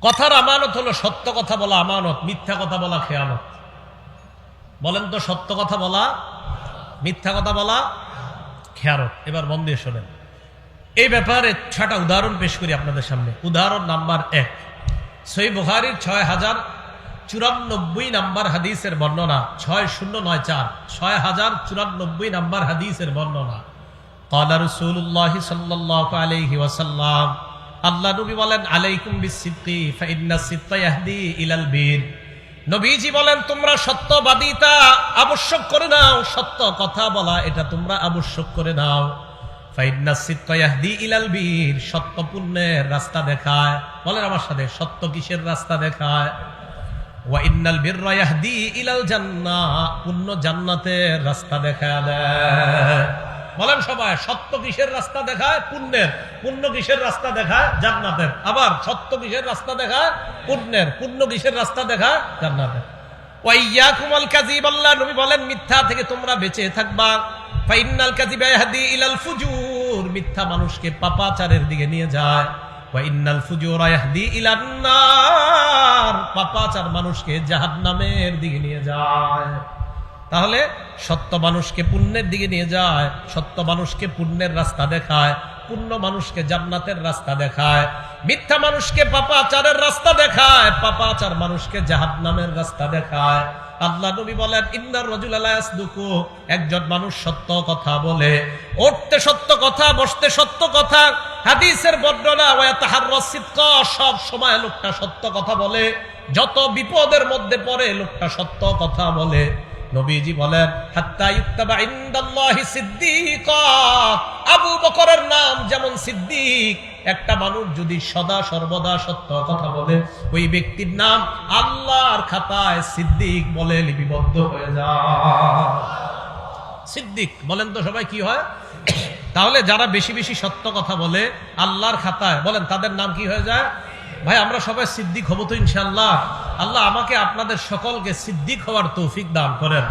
কথার আমানত হলো সত্য কথা বলা আমানত, মিথ্যা কথা বলা খেয়ানত। বলেন তো, সত্য কথা বলা, মিথ্যা কথা বলা খেয়ানত। এবার মন দিয়ে শোনেন, এই ব্যাপারে 6টা উদাহরণ পেশ করি আপনাদের সামনে। উদাহরণ নাম্বার 1, সহিহ বুখারীর 6094 নাম্বার হাদিসের বর্ণনা, 6094 6094 নাম্বার হাদিসের বর্ণনা। ক্বালা রাসূলুল্লাহ সাল্লাল্লাহু আলাইহি ওয়াসাল্লাম, আল্লাহ নবী বলেন, আলাইকুম বিস-সিদকি ফাইন্নাস সিদকা ইয়াহদি ইলাল বীর। নবীজি বলেন, তোমরা সত্যবাদিতা আবশ্যক করে নাও, সত্য কথা বলা এটা তোমরা আবশ্যক করে নাও। ফাইন্নাস সিদকা ইয়াহদি ইলাল বীর, সত্য পুণ্যের রাস্তা দেখায়। বলেন আমার সাথে, সত্য কিসের রাস্তা দেখায়? ওয়া ইন্নাল বিররা ইয়াহদি ইলাল জান্নাহ, পুণ্য জান্নাতের রাস্তা দেখায় দেয়। বলেন সবাই, সত্য কিসের রাস্তা দেখায়? পুণ্যের। পুণ্য কিসের রাস্তা দেখায়? জান্নাতের। আবার সত্য কিসের রাস্তা দেখায়? পুণ্যের। পুণ্য কিসের রাস্তা দেখায়? জান্নাতের। ওয়া ইয়াকুমুল কাযিব, আল্লাহ নবী বলেন, মিথ্যা থেকে তোমরা বেঁচে থাকবা। ফাইন্নাল কাযিবা ইয়াহদি ইলাল ফুজুর, মিথ্যা মানুষকে পাপাচারের দিকে নিয়ে যায়। ওয়া ইন্নাল ফুজুরা ইয়াহদি ইলান নার, পাপাচার মানুষকে জাহান্নামের দিকে নিয়ে যায়। তাহলে সত্য মানুষকে পুণ্যের দিকে নিয়ে যায়, সত্য মানুষকে পুণ্যের রাস্তা দেখায়, পুণ্য মানুষকে জান্নাতের রাস্তা দেখায়। মিথ্যা মানুষকে পাপাচারের রাস্তা দেখায়, পাপাচার মানুষকে জাহান্নামের রাস্তা দেখায়। আল্লাহ নবী বলেন, ইন্নার রাজুলা লা ইয়াসদুকু, একজন মানুষ সত্য কথা বলে, উঠতে সত্য কথা, বসতে সত্য কথা। হাদিসের বর্ণনা, ওয়া ইয়াতাহাররাস সিদকা, সব সময় লোকটা সত্য কথা বলে, যত বিপদের মধ্যে পড়ে লোকটা সত্য কথা বলে। নবীজি বলেন, হাত্তা ইউক্তাবা ইনদাল্লাহি সিদ্দিকা, আবু বকরের নাম যেমন সিদ্দিক। একটা মানুষ যদি সদা সর্বদা সত্য কথা বলে, ওই ব্যক্তির নাম আল্লাহর খাতায় সিদ্দিক বলে লিপিবদ্ধ হয়ে যায়। সিদ্দিক বলেন তো সবাই কি হয়? তাহলে যারা বেশি বেশি সত্য কথা বলে আল্লাহর খাতায়, বলেন তাদের নাম কি হয়ে যায়? ভাই আমরা সবাই সিদ্দিক হব তো ইনশাআল্লাহ। আল্লাহ আমাকে আপনাদের সকলকে সিদ্দিক হওয়ার তৌফিক দান করেন।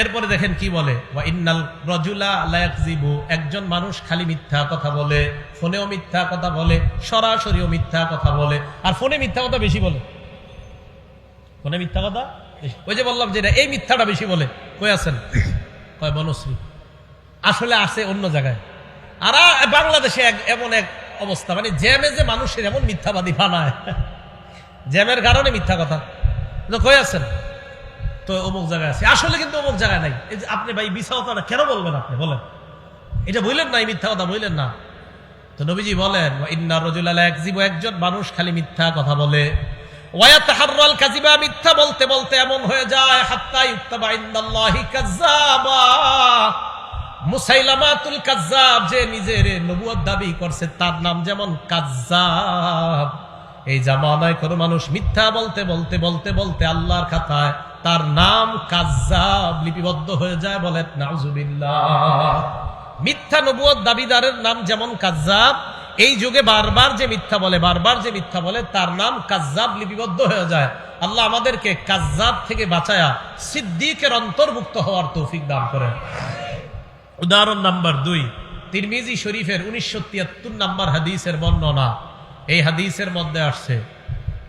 এরপরে দেখেন কি বলে, ওয়া ইন্নাল রাজুলা লা ইয়াকযিবু, একজন মানুষ খালি মিথ্যা কথা বলে, ফোনেও মিথ্যা কথা বলে, সরাসরিও মিথ্যা কথা বলে। আর ফোনে মিথ্যা কথা বেশি বলে, ফোনে মিথ্যা কথা। ওই যে বললাম যে এই মিথ্যাটা বেশি বলে। কই আছেন? কয় বনশ্রী। আসলে আছে অন্য জায়গায়। আর বাংলাদেশে এমন এক অবস্থা, মানে জ্যামে যে মানুষের এমন মিথ্যাবাদী বানায়, জ্যামের কারণে মিথ্যা কথা। কই আছেন? তো অমুক জায়গায় আছে, আসলে কিন্তু অমুক জায়গায় নাই। এই যে আপনি ভাই মিথ্যা কথা কেন বলবেন? আপনি বলেন, এটা বললেন না, এই মিথ্যা কথা বললেন না। তো নবীজি বলেন, ইন্নার রাজুলা লা ইয়াকযিবু, একজন মানুষ খালি মিথ্যা কথা বলে, ওয়া ইয়াতাহাররাল কাযিবা, মিথ্যা বলতে বলতে এমন হয়ে যায়, হাত্তা ইউক্তাবা ইনদাল্লাহি কাযযাবা। মুসাইলামাতুল কাযযাব, যে নিজের নবুয়ত দাবি করছে, তার নাম যেমন কাযযাব। এই জামানায় কোন মানুষ মিথ্যা বলতে বলতে বলতে বলতে আল্লাহর খাতায় তার নাম কাযযাব লিপিবদ্ধ হয়ে যায়। বলেন নাউযুবিল্লাহ। মিথ্যা নবুয়ত দাবিদারের নাম যেমন কাযযাব, এই যুগে বারবার যে মিথ্যা বলে, বারবার যে মিথ্যা বলে, তার নাম কাযযাব লিপিবদ্ধ হয়ে যায়। আল্লাহ আমাদেরকে কাযযাব থেকে বাঁচায়া সিদ্দিকের অন্তর্ভুক্ত হওয়ার তৌফিক দান করেন। উদাহরণ নাম্বার 2, তিরমিজি শরীফের 1973 নাম্বার হাদিসের বর্ণনা। এই হাদিসের মধ্যে আসছে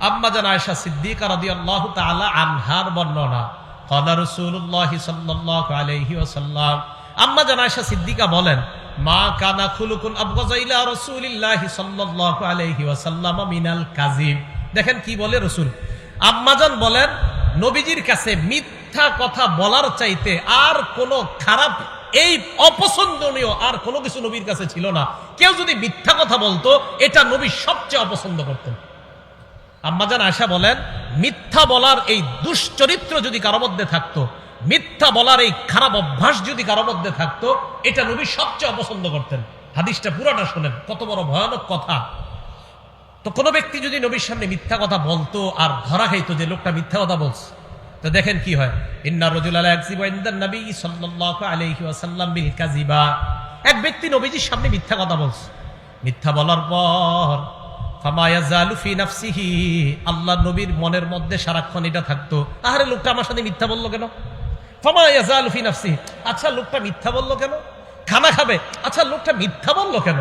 আম্মা জান আয়েশা সিদ্দিকা রাদিয়াল্লাহু তাআলা আনহার বর্ণনা। ক্বালা রাসূলুল্লাহ সাল্লাল্লাহু আলাইহি ওয়াসাল্লাম, আম্মা জান আয়েশা সিদ্দিকা বলেন, মা কানা খুলুকুন আবগাযা ইলা রাসূলিল্লাহি সাল্লাল্লাহু আলাইহি ওয়াসাল্লাম মিনাল কাযিব। দেখেন কি বলে রাসূল। আম্মা জান বলেন, নবীজির কাছে মিথ্যা কথা বলার চাইতে আর কোনো খারাপ, এই অপছন্দনীয় আর কোনো কিছু নবীর কাছে ছিল না। কেউ যদি মিথ্যা কথা বলতো, এটা নবী সবচেয়ে অপছন্দ করতেন। আম্মাজান আয়েশা বলেন, মিথ্যা বলার এই দুশ্চরিত্র যদি কারো মধ্যে থাকতো, মিথ্যা বলার এই খারাপ অভ্যাস যদি কারো মধ্যে থাকতো, এটা নবী সবচেয়ে অপছন্দ করতেন। হাদিসটা পুরোটা শোনেন, কত বড় ভয়ানক কথা। তো কোনো ব্যক্তি যদি নবীর সামনে মিথ্যা কথা বলতো আর ধরা খাইতো যে লোকটা মিথ্যা কথা বলছে, তো দেখেন কি হয়। ইন্নার রাজুলা লা ইয়াকযিবু ইনদান নবী সাল্লাল্লাহু আলাইহি ওয়াসাল্লাম বিল কাযিবা, এক ব্যক্তি নবীজির সামনে মিথ্যা কথা বলছে। মিথ্যা বলার পর ফামা ইয়াজালু ফি নাফসিহি, আল্লাহ নবীর মনের মধ্যে সারাক্ষণ এটা থাকতো, আরে লোকটা আমার সাথে মিথ্যা বললো কেন? ফামা ইয়াজালু ফি নাফসিহি, আচ্ছা লোকটা মিথ্যা বললো কেন? খানা খাবে, আচ্ছা লোকটা মিথ্যা বললো কেন?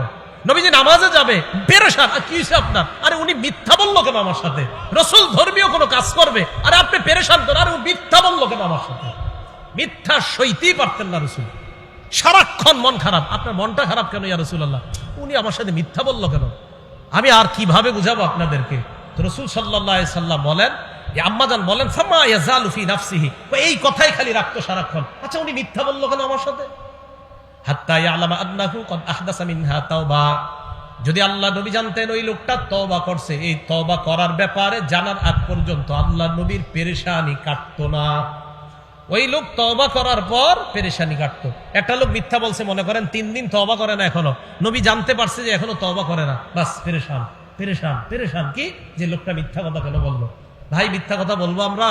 নবীজি নামাজে যাবে, পেরেশান, কি হয়েছে আপনার? আরে উনি মিথ্যা বললো কেন আমার সাথে? রাসূল ধর্মীয় কোনো কাজ করবে, আরে আপনি পেরেশান কেন? আরে মিথ্যা বললো কেন আমার সাথে? মিথ্যা সইতেই পারতেন না রাসূল। সারাক্ষণ মন খারাপ। আপনার মনটা খারাপ কেন ইয়া রাসূলুল্লাহ? উনি আমার সাথে মিথ্যা বললো কেন? আমি আর কিভাবে বুঝাবো আপনাদেরকে? তো রাসূল সাল্লাল্লাহু আলাইহি সাল্লাম বলেন, আম্মাজান বলেন, ফামা ইয়াজালু ফি নাফসিহি, এই কথাই খালি রাখতো সারাক্ষণ। আচ্ছা উনি মিথ্যা বললো কেন আমার সাথে? হাত্তা ইয়ালামা আন্নাহু ক্বাদ আহদাসা মিনহা তাওবা, যদি আল্লাহ নবী জানতেন ওই লোকটা তওবা করছে, এই তওবা করার ব্যাপারে জানার আগ পর্যন্ত আল্লাহ নবীর পেরেশানি কাটতো না। ওই লোক তওবা করার পর পেরেশানি কাটতো। একটা লোক মিথ্যা বলছে, মনে করেন 3 দিন তওবা করে না, এখনো নবী জানতে পারছে যে এখনো তওবা করে না, বাস পেরেশান পেরেশান পেরেশান। কি যে লোকটা মিথ্যা কথা কেন বললো? ভাই মিথ্যা কথা বলবো আমরা?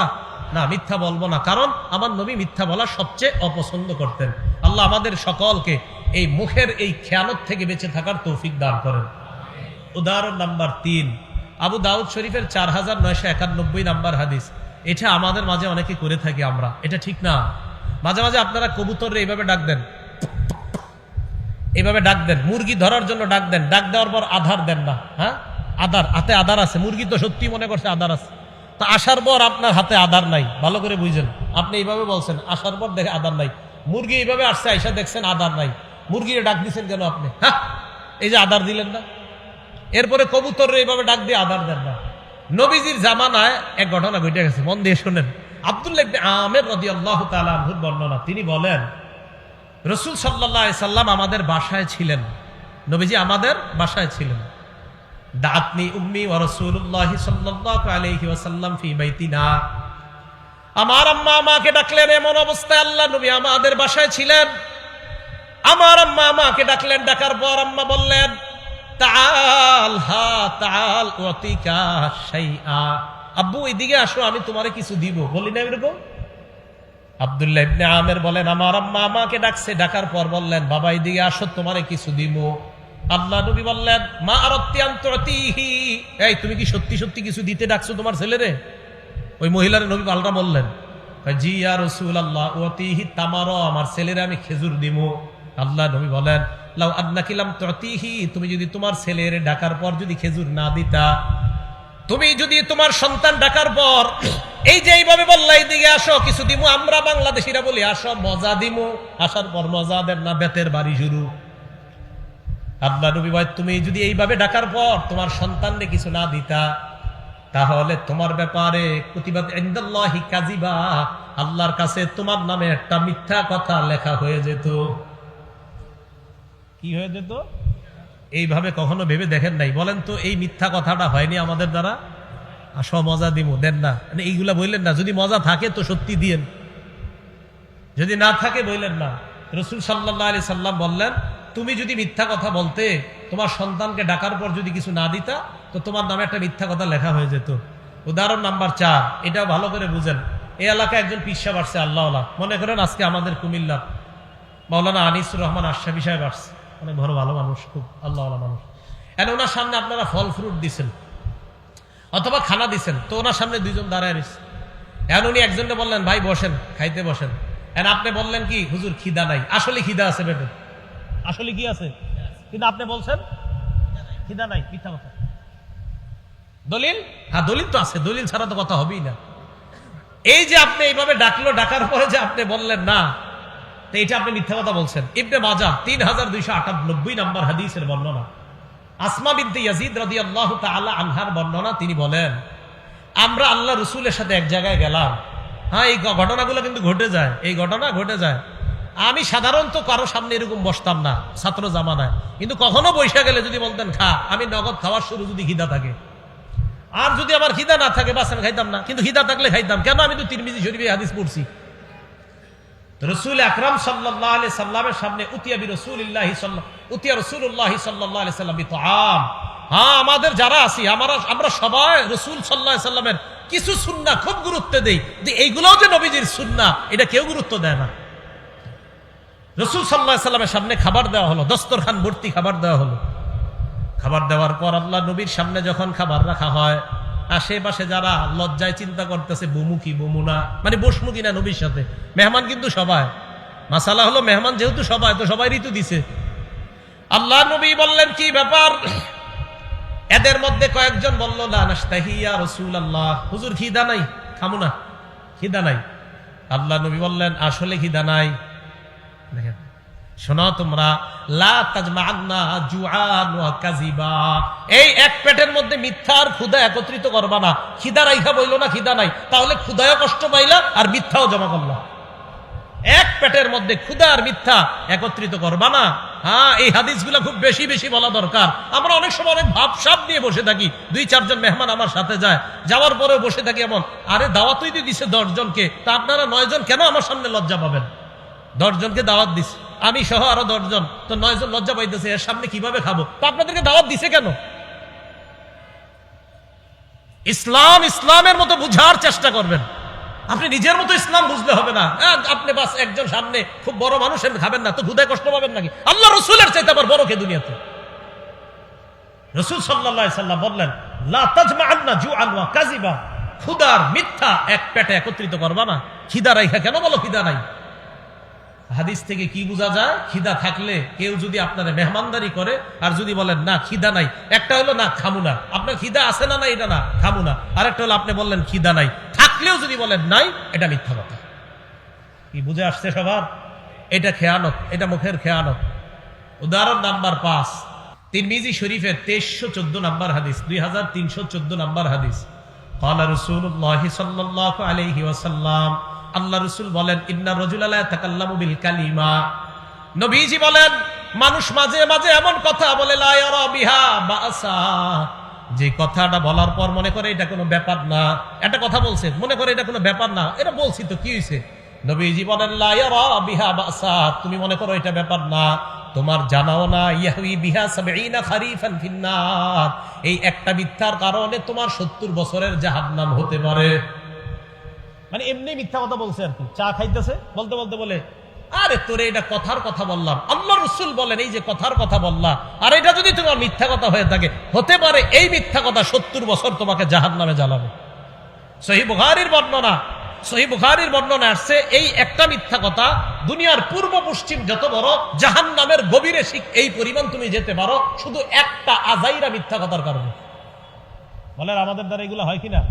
না, মিথ্যা বলবো না, কারণ আমার নবী মিথ্যা বলা সবচেয়ে অপছন্দ করতেন। আল্লাহ আমাদের সকলকে এই মুখের এই খেয়ানত থেকে বেঁচে থাকার তৌফিক দান করেন। উদাহরণ নাম্বার 3, আবু দাউদ শরীফের 4991 নাম্বার হাদিস। এটা আমাদের মাঝে অনেকে করে থাকি আমরা, এটা ঠিক না। মাঝে মাঝে আপনারা কবুতর এইভাবে ডাক দেন, এইভাবে ডাক দেন, মুরগি ধরার জন্য ডাক দেন, ডাক দেওয়ার পর আধার দেন না। হ্যাঁ, আধার, হাতে আধার আছে, মুরগি তো সত্যি মনে করছে আধার আছে, তা আসার পর আপনার হাতে আধার নাই। ভালো করে বুঝছেন, আপনি এইভাবে বলছেন, আসার পর দেখে আধার নাই। মুরগি এইভাবে আসছে, আইসা দেখছেন আধার নাই, মুরগিরে ডাক দিচ্ছেন কেন আপনি? হ্যাঁ, এই যে আধার দিলেন না। এরপরে কবুতর এইভাবে ডাক দিয়ে আধার দেন না। নবীজির জামানায় এক ঘটনা ঘটে গেছে, মন দিয়ে শুনেন। আব্দুল্লাহ ইবনে আমের রাদিয়াল্লাহু তাআলা আনহুর বর্ণনা, তিনি বলেন রাসূল সাল্লাল্লাহু আলাইহি সাল্লাম আমাদের বাসায় ছিলেন, নবীজি আমাদের বাসায় ছিলেন। দাআতনি উম্মি ওয়া রাসূলুল্লাহি সাল্লাল্লাহু আলাইহি ওয়াসাল্লাম ফি বাইতিনা, আমার আম্মা আমাকে ডাকলেন। এমন অবস্থায় আল্লাহ নবী আমাদের বাসায় ছিলেন। আমার আম্মা আমাকে ডাকলেন, ডাকার পর আম্মা বললেন, তাআল হা তাআল উতিকা শাইআ, আব্বু এদিকে আসো, আমি তোমারে কিছু দিব। বলি না এরকম? আব্দুল্লাহ ইবনে আমের বলেন, আমার আম্মা আমাকে ডাকছে, ডাকার পর বললেন, বাবা এদিকে আসো, তোমারে কিছু দিব। আল্লাহ নবী বললেন, মা আরাদতি আন তুতিহি, এই তুমি কি সত্যি সত্যি কিছু দিতে ডাকছো তোমার ছেলেরে? ওই মহিলার নবী পাল্টা বললেন, জি ইয়া রাসূলুল্লাহ উতিহি তামারা, আমার ছেলেরে আমি খেজুর দিব। আল্লাহ নবী বলেন, লাউ আন্নাকি লাম তুতিহি, তুমি যদি তোমার ছেলের ডাকার পর যদি খেজুর না দিতা, তুমি যদি তোমার সন্তান ডাকার পর এই যে এইভাবে বললা এইদিকে আসো কিছু দিমু, আমরা বাংলাদেশিরা বলি আসো মজা দিমু, আসার পর মজা দেন না, বেতের বাড়ি শুরু। আল্লাহ নবী বলেন, তুমি যদি এইভাবে ডাকার পর তোমার সন্তানকে কিছু না দিতা, তাহলে তোমার ব্যাপারে কুতিবাত ইনদাল্লাহি কাযিবা, আল্লাহর কাছে তোমার নামে একটা মিথ্যা কথা লেখা হয়ে যেত। কি হয়ে যেত? এইভাবে কখনো ভেবে দেখেন নাই? বলেন তো, এই মিথ্যা কথাটা হয়নি আমাদের দ্বারা? আসো মজা দিব, দেন না, মানে এইগুলা বললেন না। যদি মজা থাকে তো সত্যি দিয়েন, যদি না থাকে বললেন না। রাসূল সাল্লাল্লাহু আলাইহি সাল্লাম বললেন, তুমি যদি মিথ্যা কথা বলতে, তোমার সন্তানকে ডাকার পর যদি কিছু না দিতা, তো তোমার নামে একটা মিথ্যা কথা লেখা হয়ে যেত। উদাহরণ নাম্বার 4, এটাও ভালো করে বুঝেন। এই এলাকায় একজন পীর সাহেব আসছে, আল্লাহওয়ালা। মনে করেন আজকে আমাদের কুমিল্লার মাওলানা আনিসুর রহমান আশরাফি সাহেব আসছে, অনেক বড় ভালো মানুষ, খুব আল্লাহওয়ালা মানুষ। এখন ওনার সামনে আপনারা ফল ফ্রুট দিছেন অথবা খানা দিছেন, তো ওনার সামনে 2 জন দাঁড়ায় রয়েছে। এখন উনি একজনকে বললেন, ভাই বসেন, খাইতে বসেন। এখন আপনি বললেন কি, হুজুর খিদা নাই। আসলে খিদা আছে বেটে, আসলে কি আছে, কিন্তু আপনি বলছেন খিদা নাই, মিথ্যা কথা। দলিল? হ্যাঁ দলিল তো আছে, দলিল ছাড়া তো কথা হবেই না। এই যে আপনি এইভাবে ডাকলো, ডাকার পরে যে আপনি বললেন না, তো এটা আপনি মিথ্যা কথা বলছেন। ইবনে মাজাহ 3298 নাম্বার হাদিসের বর্ণনা, আসমা বিনতে ইয়াজিদ রাদিয়াল্লাহু তাআলা আনহার বর্ণনা। তিনি বলেন, আমরা আল্লাহ রাসূলের সাথে এক জায়গায় গেলাম। হ্যাঁ, এই ঘটনাগুলো কিন্তু ঘটে যায়, এই ঘটনা ঘটে যায়। আমি সাধারণত কারো সামনে এরকম বসতাম না ছাত্র জামানায়, কিন্তু কখনো বৈশা গেলে যদি বলতেন খা, আমি নগদ খাওয়ার শুরু যদি খিদা থাকে, আর যদি আমার খিদা না থাকে বাস আমি খাইতাম না, কিন্তু খিদা থাকলে খাইতাম। কেন? আমি তো তিরমিজি শরীফে হাদিস পড়ছি। রাসূল আকরাম সাল্লাল্লাহু আলাইহি সাল্লামের সামনে উতিয়া রাসূলুল্লাহি সাল্লাল্লাহু আলাইহি সাল্লাম বিতআম। হ্যাঁ, আমাদের যারা আছি আমরা সবাই রাসূল সাল্লাল্লাহু আলাইহি সাল্লামের কিছু সুন্নাহ খুব গুরুত্ব দেই, যে এইগুলোও যে নবীজির সুন্নাহ, এটা কেউ গুরুত্ব দেয় না। রাসূল সাল্লাল্লাহু আলাইহি সাল্লামের সামনে খাবার দেওয়া হলো, দস্তরখান ভর্তি খাবার দেওয়া হলো। খাবার দেওয়ার পর আল্লাহ নবীর সামনে যখন খাবার রাখা হয়, আশেপাশে যারা লজ্জায় চিন্তা করতেছে বমু কি বমু না, মানে বসমু কিনা নবীর সাথে। মেহমান কিন্তু সবাই, মাসালা হলো মেহমান যেহেতু সবাই, তো সবাই ঋতু দিছে। আল্লাহ নবী বললেন, কি ব্যাপার? এদের মধ্যে কয়েকজন বলল, লা নাশতাহি ইয়া রাসূলুল্লাহ, হুজুর খিদা নাই, খামু না, খিদা নাই। আল্লাহ নবী বললেন, আসলে খিদা নাই? দেখেন, শোনো তোমরা, লা তাজমাআন্না জুআন ওয়া কাযিবা, এই এক পেটের মধ্যে মিথ্যা আর ক্ষুধা একত্রিত করবা না। খিদা রাইখা বইলো না খিদা নাই, তাহলে ক্ষুধায়ও কষ্ট পাইলা আর মিথ্যাও জমা করলা। এক পেটের মধ্যে ক্ষুধা আর মিথ্যা একত্রিত করবা না। হ্যাঁ, এই হাদিসগুলো খুব বেশি বেশি বলা দরকার। আমরা অনেক সময় অনেক ভাবসাব নিয়ে বসে থাকি। 2-4 জন মেহমান আমার সাথে যায়, যাওয়ার পরেও বসে থাকি এমন, আরে দাওয়াতই দিয়ে দিছে 10 জনকে, তা আপনারা 9 জন কেন আমার সামনে লজ্জা পাবেন? 10 জনকে দাওয়াত দিছে, আমি সহ আরো 10 জন, তো 9 জন লজ্জা পাইতেছে, এর সামনে কিভাবে খাবো? তো আপনাদেরকে দাওয়াত দিছে কেন? ইসলাম ইসলামের মতো বুঝার চেষ্টা করবেন। আপনি নিজের মতো ইসলাম বুঝলে হবে না। আপনি বাস একজন সামনে খুব বড় মানুষ খাবেন না, তো ক্ষুধায় কষ্ট পাবেন নাকি? আল্লাহ রসুলের চাইতে আবার বড় কে দুনিয়াতে? রাসূল সাল্লাল্লাহু আলাইহি সাল্লাম বললেন, লা তাজমাআন্না জুআন ওয়া কাযিবা, ক্ষুধার মিথ্যা এক পেটে একত্রিত করবা না। খিদা রাইখা কেন বলো খিদা নাই? হাদিস থেকে কি বোঝা যায়? খিদা থাকলে কেউ যদি আপনারা মেহমানদারি করে আর যদি বলেন না খিদা নাই, একটা হলো না খামু না, আপনার খিদা আছে না, না এটা না খামু না, আরেকটা হলো আপনি বললেন খিদা নাই, থাকলেও যদি বলেন নাই, এটা মিথ্যা কথা। কি বুঝে আসছে সবার? এটা খেয়ানত, এটা মুখের খেয়ানত। উদাহরণ নাম্বার 5, তিরমিজি শরীফের 2314 নাম্বার হাদিস, 2314 নাম্বার হাদিস। ক্বালা রাসূলুল্লাহ সাল্লাল্লাহু আলাইহি ওয়াসাল্লাম, আল্লাহ রাসূল বলেন, ইন্না রাজুলা লা ইয়াতাকাল্লামু বিল কালিমা, নবীজি বলেন, মানুষ মাঝে মাঝে এমন কথা বলে, লা ইয়ারা বিহা বাসা, যে কথাটা বলার পর মনে করে এটা কোনো ব্যাপার না। একটা কথা বলছে, মনে করে এটা কোনো ব্যাপার না, এটা বলছি তো কি হয়েছে? নবীজি বলেন, লা ইয়ারা বিহা বাসা, তুমি মনে করো এটা ব্যাপার না, তোমার জানাও না, ইয়াহউই বিহা 70 খারিফান ফিন্নার, এই একটা মিথ্যার কারণে তোমার 70 বছরের জাহান্নাম হতে পারে। মানে এমনি মিথ্যা কথা বলছে আর কি, চা খাইতেছে, বলতে বলতে বলে, আরে তোরে এটা কথার কথা বললাম। আল্লাহ রাসূল বলেন, এই যে কথার কথা বললা, আর এটা যদি তোমার মিথ্যা কথা হয়ে থাকে, হতে পারে এই মিথ্যা কথা 70 বছর তোমাকে জাহান্নামে জ্বালাবে। সহিহ বুখারীর বর্ণনা আসছে, এই একটা মিথ্যা কথা দুনিয়ার পূর্ব পশ্চিম যত বড় জাহান্নামের গভীরে এই পরিমাণ তুমি যেতে পারো, শুধু একটা আজাইরা মিথ্যা কথার কারণে। বলেন আমাদের দ্বারা এগুলো হয় কিনা?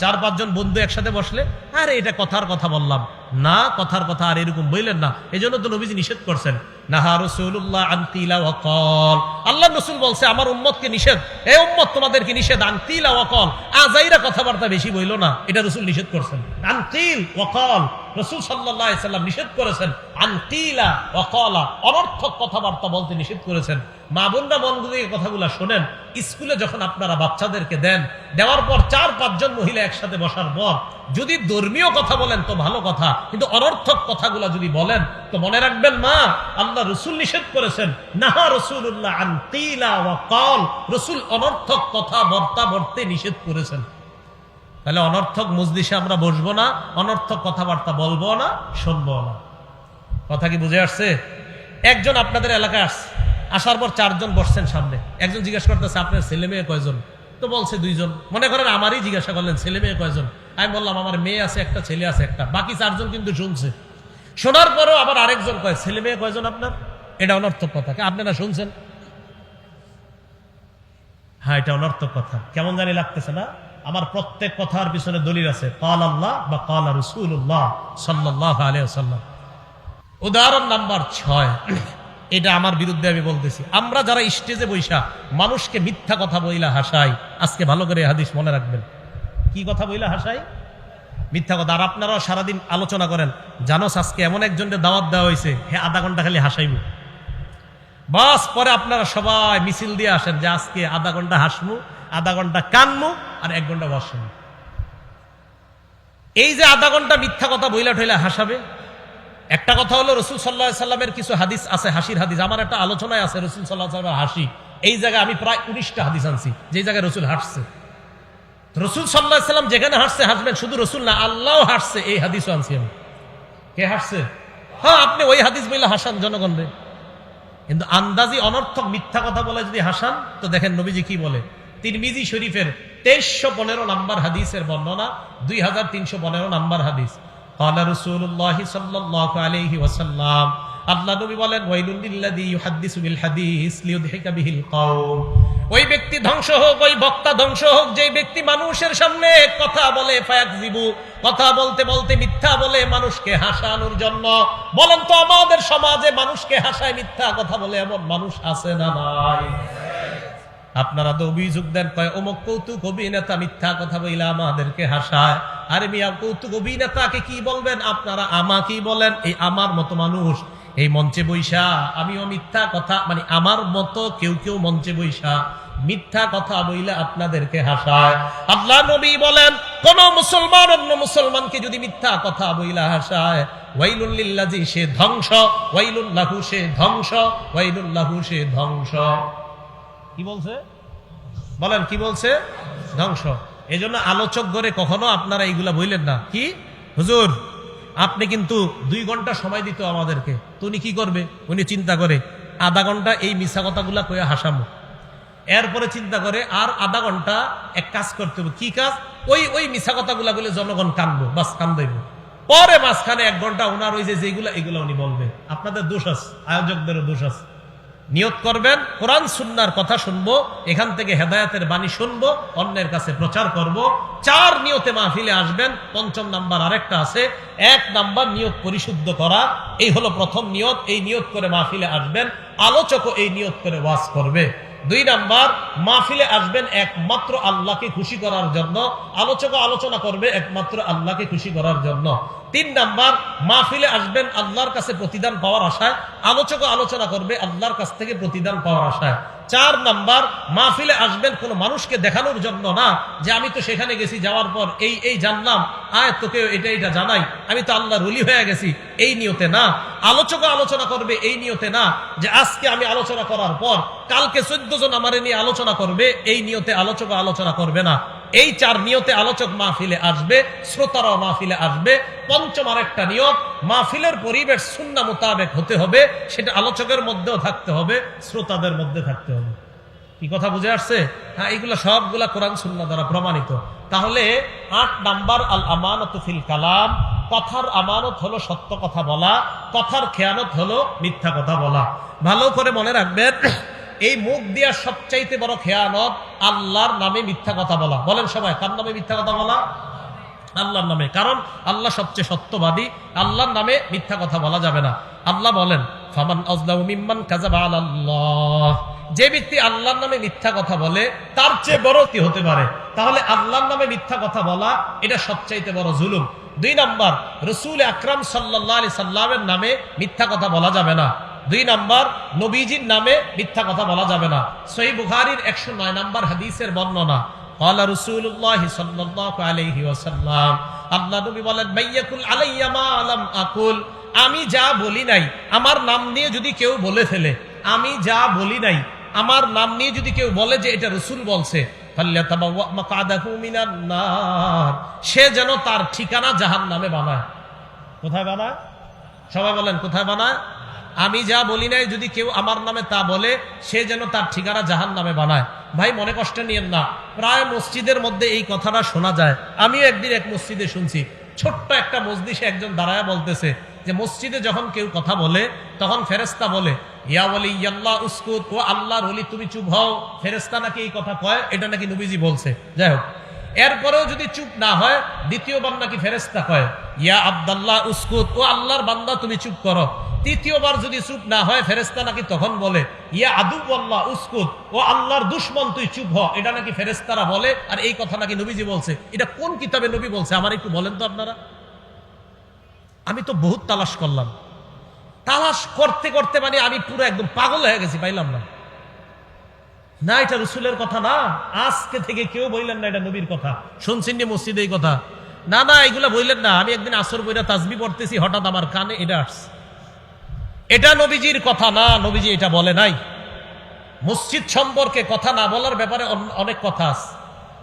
4-5 জন বন্ধু একসাথে বসলে, আরে এটা কথার কথা বললাম না, কথার কথা আর এরকম বললেন না। এই জন্য তো নবীজি নিষেধ করছেন, নাহা রাসূলুল্লাহ আন কিলা ওয়া ক্বাল, আল্লাহ রাসূল বলছে আমার উম্মতকে নিষেধ, এই উম্মত তোমাদেরকে নিষেধ, আন কিলা ওয়া ক্বাল, আজাইরা কথাবার্তা বেশি বইলো না, এটা রাসূল নিষেধ করছেন। আন কিল ওয়া ক্বাল, রাসূল সাল্লাল্লাহু আলাইহি সাল্লাম নিষেধ করেছেন, আন কিলা ওয়া ক্বালা, অনর্থক কথাবার্তা বলতে নিষেধ করেছেন। মা বোনরা মন দিয়ে কথাগুলো শোনেন। স্কুলে যখন আপনারা বাচ্চাদেরকে দেন, দেওয়ার পর 4-5 জন মহিলা একসাথে বসার পর যদি ধর্মীয় কথা বলেন তো ভালো কথা, কিন্তু অনর্থক কথাগুলো যদি বলেন তো মনে রাখবেন, মা, আল্লাহ রাসূল নিষেধ করেছেন, নাহা রাসূলুল্লাহ আন কিলা ওয়া ক্বাল, রাসূল অনর্থক কথা বার্তা বলতে নিষেধ করেছেন। তাহলে অনর্থক মজলিসে আমরা বসবো না, অনর্থক কথাবার্তা বলবো না, শুনবো না। কথা কি বুঝে আসছে? একজন আপনাদের এলাকায় আসছে, আসার পর 4 জন বসছেন সামনে, একজন জিজ্ঞাসা করতেছে আপনার ছেলে মেয়ে কয়জন? তো বলছে 2 জন। মনে করেন আমারই জিজ্ঞাসা করলেন ছেলে মেয়ে কয়জন? আমি বললাম আমার মেয়ে আছে একটা, ছেলে আছে একটা, বাকি 4 জন কিন্তু শুনছে। শোনার পরেও আবার আরেকজন কয় ছেলে মেয়ে কয়জন আপনার? এটা অনর্থক কথা, আপনারা শুনছেন? হ্যাঁ, এটা অনর্থক কথা। কেমন জানি লাগতেছে না? আমার প্রত্যেক কথার পিছনে দলিল আছে, ক্বাল আল্লাহ বা ক্বাল রাসূলুল্লাহ সাল্লাল্লাহু আলাইহি ওয়াসাল্লাম। উদাহরণ নাম্বার 6, এটা আমার বিরুদ্ধে আমি বলতেছি। আমরা যারা স্টেজে বৈশা মানুষকে মিথ্যা কথা বইলা হাসাই, আজকে ভালো করে হাদিস মনে রাখবেন, কি কথা বইলা হাসাই? মিথ্যা কথা। আর আপনারাও সারাদিন আলোচনা করেন, জানোস আজকে এমন একজনের দাওয়াত দেওয়া হয়েছে, হ্যাঁ 1/2 ঘন্টা খালি হাসাইব, বাস পরে আপনারা সবাই মিছিল দিয়ে আসেন যে আজকে 1/2 ঘন্টা হাসমু, 1/2 ঘন্টা কানমু, আর 1 ঘন্টা বসবো। এই যে 1/2 ঘন্টা মিথ্যা কথা বইলা ঠইলা হাসাবে। একটা কথা হলো, রাসূল সাল্লাল্লাহু আলাইহি সাল্লামের কিছু হাদিস আছে, হাসির হাদিস। আমার একটা আলোচনায় আছে রাসূল সাল্লাল্লাহু আলাইহি সাল্লামের হাসি, এই জায়গায় আমি প্রায় 19টা হাদিস আনছি যে জায়গায় রাসূল হাসছে। রাসূল সাল্লাল্লাহু আলাইহি সাল্লাম যেখানে হাসছে হাসবেন, শুধু রাসূল না, আল্লাহও হাসছে, এই হাদিসও আনছি আমি। কে হাসছে? হ্যাঁ, আপনি ওই হাদিস বইলা হাসান জনগণরে, কিন্তু আন্দাজি অনর্থক মিথ্যা কথা বলে যদি হাসান, তো দেখেন নবীজি কি বলে। তিরমিজি শরীফের 2315 নাম্বার হাদিসের বর্ণনা, 2315 নাম্বার হাদিস। ক্বালা রাসূলুল্লাহ সাল্লাল্লাহু আলাইহি ওয়াসাল্লাম, আল্লাহ নবী বলেন ওয়াইলুল লিল্লাযী ইউহাদ্দিসু বিল হাদিস লিইউদহিকা বিহিল কওম। ওই ব্যক্তি ধ্বংস হোক, ওই বক্তা ধ্বংস হোক, যে ব্যক্তি মানুষের সামনে কথা বলে ফায়াকযিবু, কথা বলতে বলতে মিথ্যা বলে মানুষকে হাসানোর জন্য। বলেন তো আমাদের সমাজে মানুষকে হাসায় মিথ্যা কথা বলে এমন মানুষ আছে না নাই? আপনারা তো অভিযোগ দেন, কয় অমুক কৌতুক অভিনেতা মিথ্যা কথা বইলা আমাদেরকে হাসায়। আরে মিয়া, কৌতুক অভিনেতাকে কি বলবেন আপনারা, আমাকেই বলেন। এই আমার মতো মানুষ এই মঞ্চে বৈশা আমিও মিথ্যা কথা, মানে আমার মতো কেউ কেউ মঞ্চে বৈশা মিথ্যা কথা বইলে আপনাদেরকে হাসায়। আল্লাহ নবী বলেন কোন মুসলমান অন্য মুসলমানকে যদি মিথ্যা কথা বইলা হাসায়, ওয়াইলুল লিল্লাযী, সে ধ্বংস, ওয়াইলুল লাহু, সে ধ্বংস, ওয়াইলুল লাহু, সে ধ্বংস। কি বলছে বলেন, কি বলছে? ধ্বংস। এজন্য আলোচক গড়ে কখনো আপনারা এইগুলা বললেন না। কি হুজুর, আপনি কিন্তু 2 ঘন্টা সময় দিত আমাদেরকে, তো উনি কি করবে? উনি চিন্তা করে আধা ঘন্টা এই মিশা কথাগুলা কয়ে হাসামো, এরপরে চিন্তা করে আর আধা ঘন্টা এক কাজ করতে হবে। কি কাজ? ওই মিশা কথাগুলা বলে জনগণ কানবো, বাস কান্দাইব। পরে মাঝখানে 1 ঘন্টা উনার ওই যেগুলা এগুলা উনি বলবে। আপনাদের দোষ আছে, আয়োজকদেরও দোষ আছে। নিয়ত করবেন কোরআন সুন্নাহর কথা শুনবো, এখান থেকে হেদায়েতের বাণী শুনবো, অন্যের কাছে প্রচার করব। 4 নিয়তে মাহফিলে আসবেন। 5ম নাম্বার আরেকটা আছে। 1 নাম্বার নিয়ত পরিশুদ্ধ করা, এই হলো প্রথম নিয়ত। এই নিয়ত করে মাহফিলে আসবেন, আলোচকও এই নিয়ত করে ওয়াজ করবে। 2 নাম্বার, মাহফিলে আসবেন একমাত্র আল্লাহকে খুশি করার জন্য, আলোচকও আলোচনা করবে একমাত্র আল্লাহকে খুশি করার জন্য। 3 নাম্বার, মাহফিলে আসবেন আল্লাহর কাছে প্রতিদান পাওয়ার আশায়, আলোচকও আলোচনা করবে আল্লাহর কাছ থেকে প্রতিদান পাওয়ার আশায়। 4 নাম্বার, মাহফিলে আসবেন কোনো মানুষকে দেখানোর জন্য না, যে আমি তো সেখানে গেছি, যাওয়ার পর এই জানলাম, আয় তোকে এটা জানাই, আমি তো আল্লাহর ওলি হয়ে গেছি, এই নিয়তে না। আলোচকও আলোচনা করবে এই নিয়তে না, যে আজকে আমি আলোচনা করার পর কালকে 14 জন আমারে নিয়ে আলোচনা করবে, এই নিয়তে আলোচকও আলোচনা করবে না। এই 4 নিয়তে আলোচক মাহফিলে আসবে, শ্রোতারাও মাহফিলে আসবে। 5ম আরেকটা নিয়ত, মাহফিলের পরিবেশ সুন্নাহ মোতাবেক হতে হবে, সেটা আলোচকের মধ্যেও থাকতে হবে, শ্রোতাদের মধ্যে থাকতে হবে। কি কথা বুঝে আসছে? হ্যাঁ, এগুলো সবগুলা কোরআন সুন্নাহ দ্বারা প্রমাণিত। তাহলে 8 নাম্বার, আল আমানাতু ফিল কালাম, কথার আমানত হলো সত্য কথা বলা, কথার খেয়ানত হলো মিথ্যা কথা বলা। ভালো করে মনে রাখবেন, এই মুখ দিয়া সবচাইতে বড় খেয়ানত আল্লাহর নামে মিথ্যা কথা বলা। বলেন সবাই, কার নামে মিথ্যা কথা বলা? আল্লাহর নামে। কারণ আল্লাহ সবচেয়ে সত্যবাদী, আল্লাহর নামে মিথ্যা কথা বলা যাবে না। আল্লাহ বলেন ফামান আযলামু মিম্মান কাযাবা আলাল্লাহ, যে ব্যক্তি আল্লাহর নামে মিথ্যা কথা বলে তার চেয়ে বড় কি হতে পারে? তাহলে আল্লাহর নামে মিথ্যা কথা বলা এটা সবচাইতে বড় জুলুম। 2 নাম্বার, রাসূল আকরাম সাল্লাল্লাহু আলাইহি সাল্লামের নামে মিথ্যা কথা বলা যাবে না। 2 নাম্বার, নবীজির নামে মিথ্যা কথা বলা যাবে না। সহিহ বুখারীর 109 নাম্বার হাদিসের বর্ণনা, ক্বালা রাসূলুল্লাহ সাল্লাল্লাহু আলাইহি ওয়াসাল্লাম, আল্লাহ নবী বলেন মাইয়াকুল আলাইয়া মা লাম আকুল, আমি যা বলি নাই আমার নাম নিয়ে যদি কেউ বলে ফেলে, আমি যা বলি নাই আমার নাম নিয়ে যদি কেউ বলে যে এটা রাসূল বলছে, ফাল্যাতাবাওয়া মাকআদাহু মিনান নার, সে যেন তার ঠিকানা জাহান্নামে বানায়। কোথায় বানায়? সবাই বলেন, কোথায় বানায়? আমি যা বলি নাই যদি কেউ আমার নামে তা বলে, সে যেন তার ঠিকানা জাহান্নামে বানায়। ভাই মনে কষ্ট নিয়েন না, প্রায় মসজিদের মধ্যে এই কথাটা শোনা যায়। আমিও একদিন এক মসজিদে শুনছি, ছোট্ট একটা মজলিসে একজন দাঁড়ায় বলতেছে যে মসজিদে যখন কেউ কথা বলে তখন ফেরেশতা বলে ইয়া ওয়ালি আল্লাহ উসকুত, ও আল্লাহর ওলি তুমি চুপ হও। ফেরেশতা নাকি এই কথা কয়, এটা নাকি নবীজি বলছে। যাই হোক, এরপরেও যদি চুপ না হয়, দ্বিতীয়বার নাকি ফেরেশতা কয় ইয়া আব্দুল্লাহ উসকুত, ও আল্লাহর বান্দা তুমি চুপ করো। তৃতীয়বার যদি চুপ না হয়, ফেরেশতা নাকি তখন বলে ইয়া আদুওয়াল্লাহ উসকুত, ও আল্লাহর দুশমন তুই চুপ হ। এটা নাকি ফেরেশতারা বলে, আর এই কথা নাকি নবীজি বলছে। এটা কোন কিতাবে নবী বলছে আমার একটু বলেন তো আপনারা। আমি তো বহুত তালাশ করলাম, তালাশ করতে করতে মানে আমি পুরো একদম পাগল হয়ে গেছি, পাইলাম না। না, এটা রাসূলের কথা না, আজকে থেকে কেউ বললেন না এটা নবীর কথা। শুনছেন নি মসজিদে এই কথা? না না, এগুলা বললেন না। আমি একদিন আসর বইরা তাসবিহ পড়তেছি, হঠাৎ আমার কানে এটা আসছে। এটা নবীজির কথা না, নবীজি এটা বলে নাই। মসজিদ সম্পর্কে কথা না বলার ব্যাপারে অনেক কথা আছে।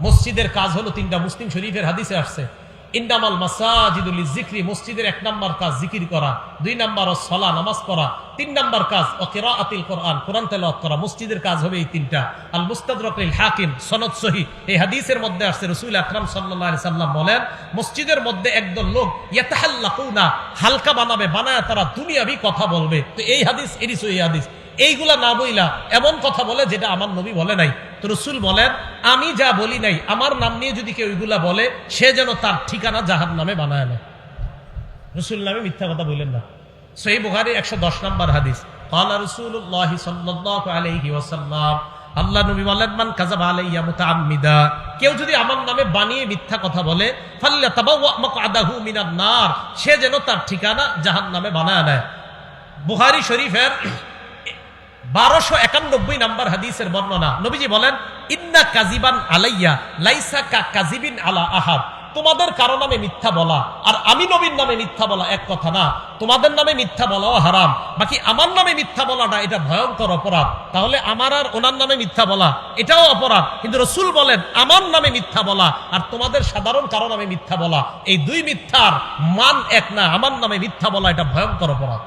মসজিদের কাজ হলো 3টা, মুসলিম শরীফের হাদিসে আসছে। ইন্নামাল মাসাজিদু লিযিকরি, মসজিদের 1 নাম্বার কাজ জিকির করা, 2 নাম্বার সালাত নামাজ পড়া, 3 নাম্বার কাজ কিরাআতুল কোরআন, কোরআন তেলাওয়াত করা। মসজিদের কাজ হবে এই 3টা। আল মুস্তাদরাক লিল হাকিম, সনদ সহিহ, এই হাদিসের মধ্যে আসছে রাসূল আকরাম সাল্লাল্লাহু আলাইহি সাল্লাম বলেন, মসজিদের মধ্যে একদল লোক ইয়াতাহাল্লাকুনা, হালকা বানায় তারা দুনিয়াবি কথা বলবে। তো এই হাদিস এরই সহিহ হাদিস। এইগুলা না বইলা এমন কথা বলে যেটা আমার নবী বলে নাই। তো রাসূল বলেন, আমি যা বলি নাই, আমার নাম নিয়ে যদি কেউ ওইগুলা বলে, সে যেন তার ঠিকানা জাহান্নামে বানায় নেয়। রাসূল নামে মিথ্যা কথা বললেন না। সহিহ বুখারী 110 নম্বর হাদিস। ক্বালা রাসূলুল্লাহ সাল্লাল্লাহু আলাইহি ওয়াসাল্লাম, আল্লাহ নবী বলেন, মান কাযাবা আলাইয়া মুতাআম্মিদা, কেউ যদি আমার নামে বানিয়ে মিথ্যা কথা বলে, ফাল্যাতাবাওয়া মাকআদাহু মিনান নার, সে যেন তার ঠিকানা জাহান্নামে বানায় নেয়। বুখারী শরীফের 1291 নম্বর হাদিসের বর্ণনা। নবীজি বলেন, ইন্না কাযিবান আলাইয়া লাইসা কা কাযিবিন আলা আহাদ, তোমাদের কারো নামে মিথ্যা বলা আর আমি নবীর নামে মিথ্যা বলা এক কথা না। তোমাদের নামে মিথ্যা বলাও হারাম, বাকি আমার নামে মিথ্যা বলাটা এটা ভয়ঙ্কর অপরাধ। তাহলে আমার আর ওনার নামে মিথ্যা বলা এটাও অপরাধ, কিন্তু রাসূল বলেন আমার নামে মিথ্যা বলা আর তোমাদের সাধারণ কারো নামে মিথ্যা বলা, এই 2 মিথ্যার মান এক না। আমার নামে মিথ্যা বলা এটা ভয়ঙ্কর অপরাধ।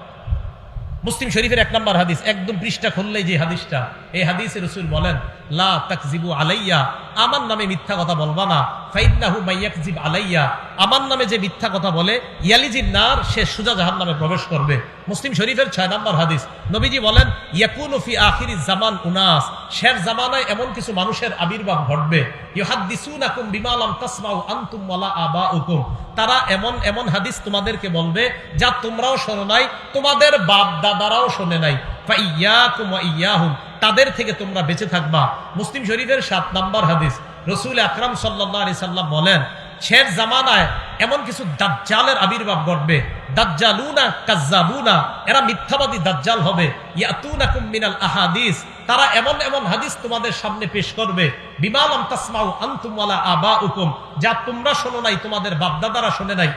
মুসলিম শরীফের 1 নম্বর হাদিস, একদম পৃষ্ঠা খুললেই যে হাদিসটা, এই হাদিসে রাসূল বলেন, লা তাকযিবু আলাইয়া, আমার নামে মিথ্যা কথা বলবা না। ফাইন্নাহু মাইয়াকযিব আলাইয়া, আমার নামে যে মিথ্যা কথা বলে, ইয়ালিজিন নার, সে সোজা জাহান্নামে প্রবেশ করবে। মুসলিম শরীফের 6 নম্বর হাদিস। নবীজি বলেন, ইয়াকুনু ফি আখিরিজ জামান উনাস, শের জামানায় এমন কিছু মানুষের আবির্ভাব ঘটবে, ইউহাদ্দিসুনাকুম বিমা লাম তাসমাউ আনতুম ওয়ালা আবাউকুম, তারা এমন এমন হাদিস তোমাদেরকে বলবে যা তোমরাও শোনো নাই, তোমাদের বাপ দাদারাও শোনে নাই। ফাইয়াকুম ওয়া ইয়াহুম, তাদের থেকে তোমরা বেঁচে থাকবা। মুসলিম শরীফের 7 নম্বর হাদিস। রাসূল আকরাম সাল্লাল্লাহু আলাইহি সাল্লাম বলেন, শের জামানায় এমন কিছু দাজ্জালের আবির্ভাব ঘটবে, দাজ্জালুনা কাজ্জাবুনা, এরা মিথ্যাবাদী দাজ্জাল হবে। ইয়াতুনাকুম মিনাল আহাদিস, তারা এমন এমন হাদিস তোমাদের সামনে পেশ করবে, বিমা লাম তাসমাউ আনতুম ওয়ালা আবাউকুম, যা তোমরা শোনো নাই, তোমাদের বাপদাদারা শোনে নাই।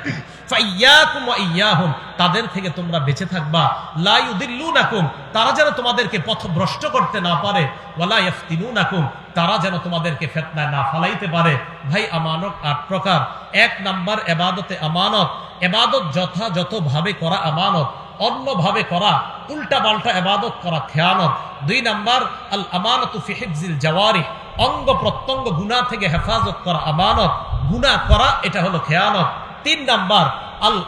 ফাইয়াকুম ওয়া ইয়াহুম, তাদের থেকে তোমরা বেঁচে থাকবা। লা ইউদিল্লুনাকুম, তারা যেন তোমাদেরকে পথভ্রষ্ট করতে না পারে। ওয়ালা ইফতিনুনাকুম, তারা যেন তোমাদেরকে ফিতনায় না ফালাইতে পারে। ভাই, আমানত 8 প্রকার। 1 নাম্বার ইবাদতে আমানত, ইবাদত যথাযথভাবে করা আমানত, অন্যভাবে করা উল্টা পাল্টা ইবাদত করা খেয়ানত। 2 নাম্বার আল আমানাতু ফি হিফজিল জাওয়ারিহ, অঙ্গ প্রত্যঙ্গ গুনাহ থেকে হেফাজত করা আমানত, গুনাহ করা এটা হলো খেয়ানত। 3 নাম্বার আল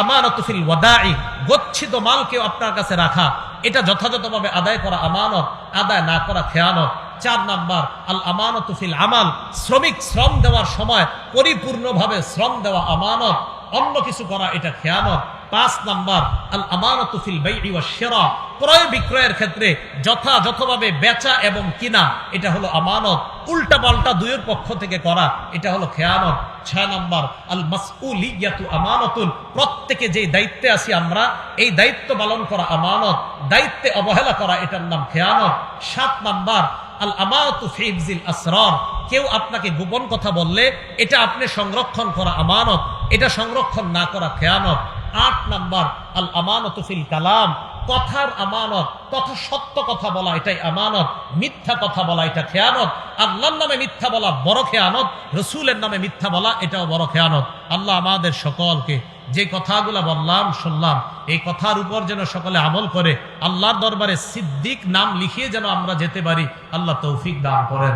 আমানাতু ফিল ওয়াদাই, গচ্ছিত মালকে আপনার কাছে রাখা, এটা যথাযথভাবে আদায় করা আমানত, আদায় না করা খেয়ানত। 4 নাম্বার আল আমানাতু ফিল আমাল, শ্রমিক শ্রম দেওয়ার সময় পরিপূর্ণভাবে শ্রম দেওয়া আমানত, অন্য কিছু করা এটা খেয়ানত। 5 নাম্বার আল আমানাতু ফিল বাই'i ওয়াশ শিরা, ক্রয় বিক্রয়ের ক্ষেত্রে যথাযথভাবে বেচা এবং কিনা এটা হলো আমানত, উল্টা পাল্টা দুইয়ের পক্ষ থেকে করা এটা হলো খেয়ানত। 6 নাম্বার আল মাসউলিয়াতু আমানাতুন, প্রত্যেকে যে দায়িত্বে আছি আমরা, এই দায়িত্ব পালন করা আমানত, দায়িত্বে অবহেলা করা এটার নাম খেয়ানত। 7 নাম্বার আল আমানাতু ফি হিফজিল আসরার, কেউ আপনাকে গোপন কথা বললে এটা আপনি সংরক্ষণ করা আমানত, এটা সংরক্ষণ না করা খেয়ানত। 8 নাম্বার আল আমানাতু ফিল কালাম, কথার আমানত, কথা সত্য কথা বলা এটাই আমানত, মিথ্যা কথা বলা এটা খেয়ানত। আল্লাহর নামে মিথ্যা বলা বড় খেয়ানত, রাসূলের নামে মিথ্যা বলা এটাও বড় খেয়ানত। আল্লাহ আমাদের সকলকে যে কথাগুলো বললাম শুনলাম, এই কথার উপর যেন সকলে আমল করে আল্লাহর দরবারে সিদ্দিক নাম লিখিয়ে যেন আমরা যেতে পারি, আল্লাহ তৌফিক দান করেন।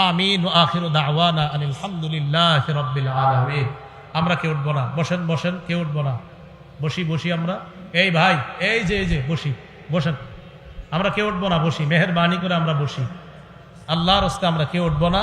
আমিন। ওয়া আখিরু দাওয়ানা আনিল হামদুলিল্লাহি রাব্বিল আলামিন। আমরা কেউ উঠবো না, বসেন বসেন, কেউ উঠবো না, বসি আমরা। এই ভাই, এই যে বসেন, আমরা কেউ উঠবো না, বসি, মেহেরবানি করে আমরা বসি। আল্লাহর রাস্তায় আমরা কেউ উঠবো না।